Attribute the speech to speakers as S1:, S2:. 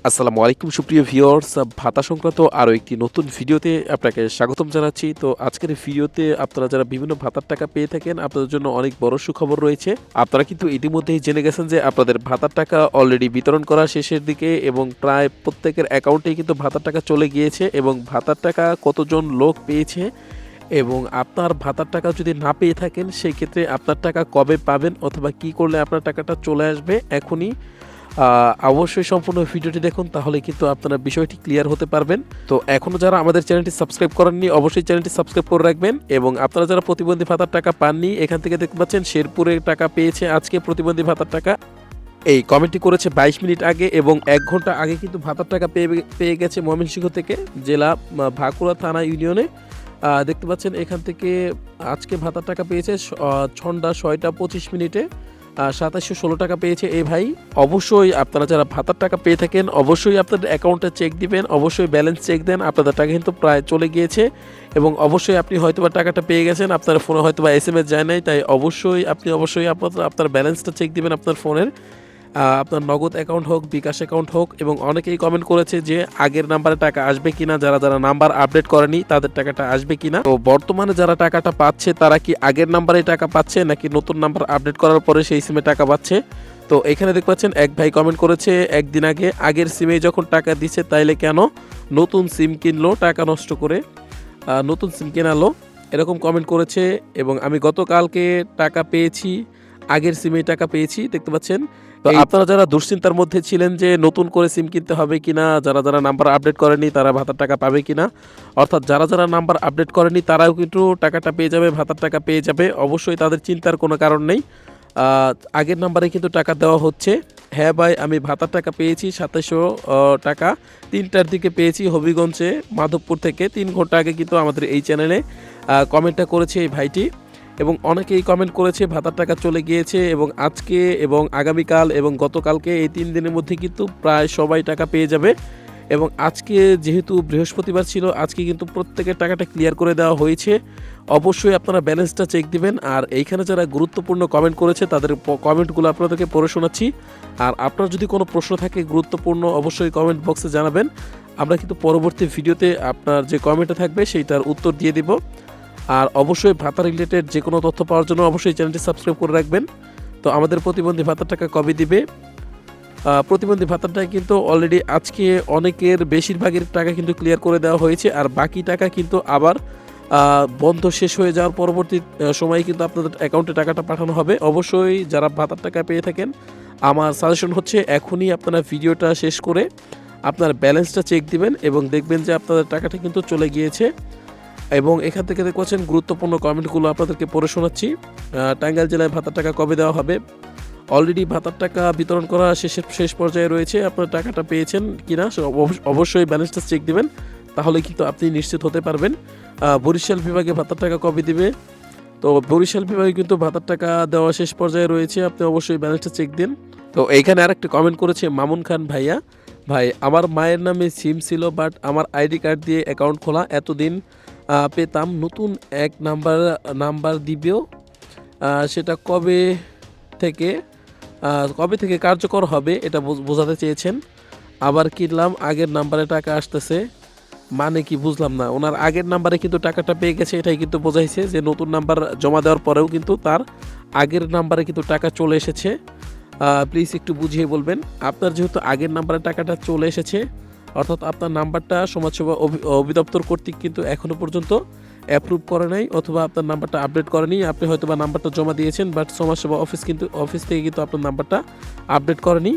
S1: আসসালামু আলাইকুম সুপ্রিয় ভিউয়ার্স, ভাতা সংক্রান্ত আরও একটি নতুন ভিডিওতে আপনাকে স্বাগতম জানাচ্ছি। তো আজকের এই ভিডিওতে আপনারা যারা বিভিন্ন ভাতার টাকা পেয়ে থাকেন, আপনাদের জন্য অনেক বড় সুখবর রয়েছে। আপনারা কিন্তু ইতিমধ্যেই জেনে গেছেন যে আপনাদের ভাতার টাকা অলরেডি বিতরণ করা শেষের দিকে এবং প্রায় প্রত্যেকের অ্যাকাউন্টেই কিন্তু ভাতার টাকা চলে গিয়েছে এবং ভাতার টাকা কতজন লোক পেয়েছে এবং আপনার ভাতার টাকা যদি না পেয়ে থাকেন সেই ক্ষেত্রে আপনার টাকা কবে পাবেন অথবা কি করলে আপনার টাকাটা চলে আসবে এখনই অবশ্যই সম্পূর্ণ ভিডিওটি দেখুন, তাহলে কিন্তু আপনারা বিষয়টি ক্লিয়ার হতে পারবেন। তো এখনও যারা আমাদের চ্যানেলটি সাবস্ক্রাইব করেননি অবশ্যই চ্যানেলটি সাবস্ক্রাইব করে রাখবেন এবং আপনারা যারা প্রতিবন্ধী ভাতার টাকা পাননি, এখান থেকে দেখতে পাচ্ছেন শেরপুরের টাকা পেয়েছে আজকে প্রতিবন্ধী ভাতার টাকা। এই কমেন্টটি করেছে 22 মিনিট আগে এবং 1 ঘন্টা আগে কিন্তু ভাতার টাকা পেয়ে গেছে ময়মনসিংহ থেকে, জেলা ভাকুড়া থানা ইউনিয়নে। দেখতে পাচ্ছেন এখান থেকে আজকে ভাতার টাকা পেয়েছে সন্ধ্যা 6টা 25 মিনিটে 2716 টাকা পেয়েছে এই ভাই। অবশ্যই আপনারা যারা ভাতার টাকা পেয়ে থাকেন অবশ্যই আপনাদের অ্যাকাউন্টে চেক দিবেন, অবশ্যই ব্যালেন্স চেক দেন। আপনাদের টাকা কিন্তু প্রায় চলে গিয়েছে এবং অবশ্যই আপনি হয়তোবা টাকাটা পেয়ে গেছেন, আপনার ফোনে হয়তোবা SMS যায় নাই, তাই অবশ্যই আপনার ব্যালেন্সটা চেক দিবেন আপনার ফোনের। আপনার নগদ অ্যাকাউন্ট হোক, বিকাশ অ্যাকাউন্ট হোক। এবং অনেকেই কমেন্ট করেছে যে আগের নাম্বারে টাকা আসবে কিনা, যারা যারা নাম্বার আপডেট করেনি তাদের টাকাটা আসবে কিনা। তো বর্তমানে যারা টাকাটা পাচ্ছে তারা কি আগের নাম্বারে টাকা পাচ্ছে নাকি নতুন নাম্বার আপডেট করার পরে সেই সিমে টাকা পাচ্ছে। তো এখানে দেখতে পাচ্ছেন এক ভাই কমেন্ট করেছে একদিন আগে, আগের সিমে যখন টাকা দিচ্ছে তাইলে কেন নতুন সিম কিনলো টাকা নষ্ট করে, নতুন সিম কেনালো, এরকম কমেন্ট করেছে। এবং আমি গতকালকে টাকা পেয়েছি, আগের সিমে টাকা পেয়েছি, দেখতে পাচ্ছেন। তো আপনারা যারা দুশ্চিন্তার মধ্যে ছিলেন যে নতুন করে সিম কিনতে হবে কিনা, যারা যারা নাম্বার আপডেট করেনি তারা ভাতার টাকা পাবে কিনা, অর্থাৎ যারা যারা নাম্বার আপডেট করেনি তারাও কিন্তু টাকাটা পেয়ে যাবে, ভাতার টাকা পেয়ে যাবে। অবশ্যই তাদের চিন্তার কোনো কারণ নেই, আগের নাম্বারে কিন্তু টাকা দেওয়া হচ্ছে। হ্যাঁ ভাই, আমি ভাতার টাকা পেয়েছি 2700 টাকা 3টার দিকে পেয়েছি হবিগঞ্জে মাধবপুর থেকে। 3 ঘন্টা আগে কিন্তু আমাদের এই চ্যানেলে কমেন্টটা করেছে এই ভাইটি এবং অনেকেই কমেন্ট করেছে ভাতার টাকা চলে গিয়েছে এবং আজকে এবং আগামীকাল এবং গতকালকে এই 3 দিনের মধ্যে কিন্তু প্রায় সবাই টাকা পেয়ে যাবে। এবং আজকে যেহেতু বৃহস্পতিবার ছিল, আজকে কিন্তু প্রত্যেকের টাকাটা ক্লিয়ার করে দেওয়া হয়েছে। অবশ্যই আপনারা ব্যালেন্সটা চেক দিবেন। আর এইখানে যারা গুরুত্বপূর্ণ কমেন্ট করেছে তাদের কমেন্টগুলো আপনাদেরকে পড়ে শোনাচ্ছি। আর আপনার যদি কোনো প্রশ্ন থাকে গুরুত্বপূর্ণ অবশ্যই কমেন্ট বক্সে জানাবেন, আমরা কিন্তু পরবর্তী ভিডিওতে আপনার যে কমেন্টটা থাকবে সেইটার উত্তর দিয়ে দিব। আর অবশ্যই ভাতা রিলেটেড যে কোনো তথ্য পাওয়ার জন্য অবশ্যই চ্যানেলটি সাবস্ক্রাইব করে রাখবেন। তো আমাদের প্রতিবন্ধী ভাতার টাকা কবে দিবে? প্রতিবন্ধী ভাতাটা কিন্তু অলরেডি আজকে অনেকের বেশিরভাগের টাকা কিন্তু ক্লিয়ার করে দেওয়া হয়েছে আর বাকি টাকা কিন্তু আবার বন্ধ শেষ হয়ে যাওয়ার পরবর্তী সময়ে কিন্তু আপনাদের অ্যাকাউন্টে টাকাটা পাঠানো হবে। অবশ্যই যারা ভাতার টাকা পেয়ে থাকেন আমার সাজেশন হচ্ছে এখনই আপনারা ভিডিওটা শেষ করে আপনার ব্যালেন্সটা চেক দিবেন এবং দেখবেন যে আপনাদের টাকাটা কিন্তু চলে গিয়েছে। এবং এখান থেকে দেখছেন গুরুত্বপূর্ণ কমেন্টগুলো আপনাদেরকে পড়ে শোনাচ্ছি। টাঙ্গাইল জেলায় ভাতার টাকা কবে দেওয়া হবে? অলরেডি ভাতার টাকা বিতরণ করা শেষ পর্যায়ে রয়েছে। আপনার টাকাটা পেয়েছেন কিনা অবশ্যই ব্যালেন্সটা চেক দিবেন, তাহলে কিন্তু আপনি নিশ্চিত হতে পারবেন। বরিশাল বিভাগে ভাতার টাকা কবে দিবে? তো বরিশাল বিভাগে কিন্তু ভাতার টাকা দেওয়া শেষ পর্যায়ে রয়েছে, আপনি অবশ্যই ব্যালেন্সটা চেক দিন। তো এইখানে আরেকটা কমেন্ট করেছে মামুন খান ভাইয়া, ভাই আমার মায়ের নামে সিম ছিল বাট আমার আইডি কার্ড দিয়ে অ্যাকাউন্ট খোলা, এতদিন পেতাম, নতুন এক নাম্বার দিবেও, সেটা কবে থেকে কার্যকর হবে এটা বোঝাতে চেয়েছেন। আবার কিনলাম আগের নাম্বারে টাকা আসতেছে, মানে কি বুঝলাম না। ওনার আগের নাম্বারে কিন্তু টাকাটা পেয়ে গেছে, এটাই কিন্তু বোঝাইছে যে নতুন নাম্বার জমা দেওয়ার পরেও কিন্তু তার আগের নাম্বারে কিন্তু টাকা চলে এসেছে। প্লিজ একটু বুঝিয়ে বলবেন। আপনার যেহেতু আগের নাম্বারে টাকাটা চলে এসেছে, অর্থাৎ আপনার নাম্বারটা সমাজসেবা অধিদপ্তর কর্তৃক কিন্তু এখনও পর্যন্ত অ্যাপ্রুভ করে নাই অথবা আপনার নাম্বারটা আপডেট করেনি। আপনি হয়তো বা নাম্বারটা জমা দিয়েছেন বাট সমাজসেবা অফিস থেকে কিন্তু আপনার নাম্বারটা আপডেট করেনি।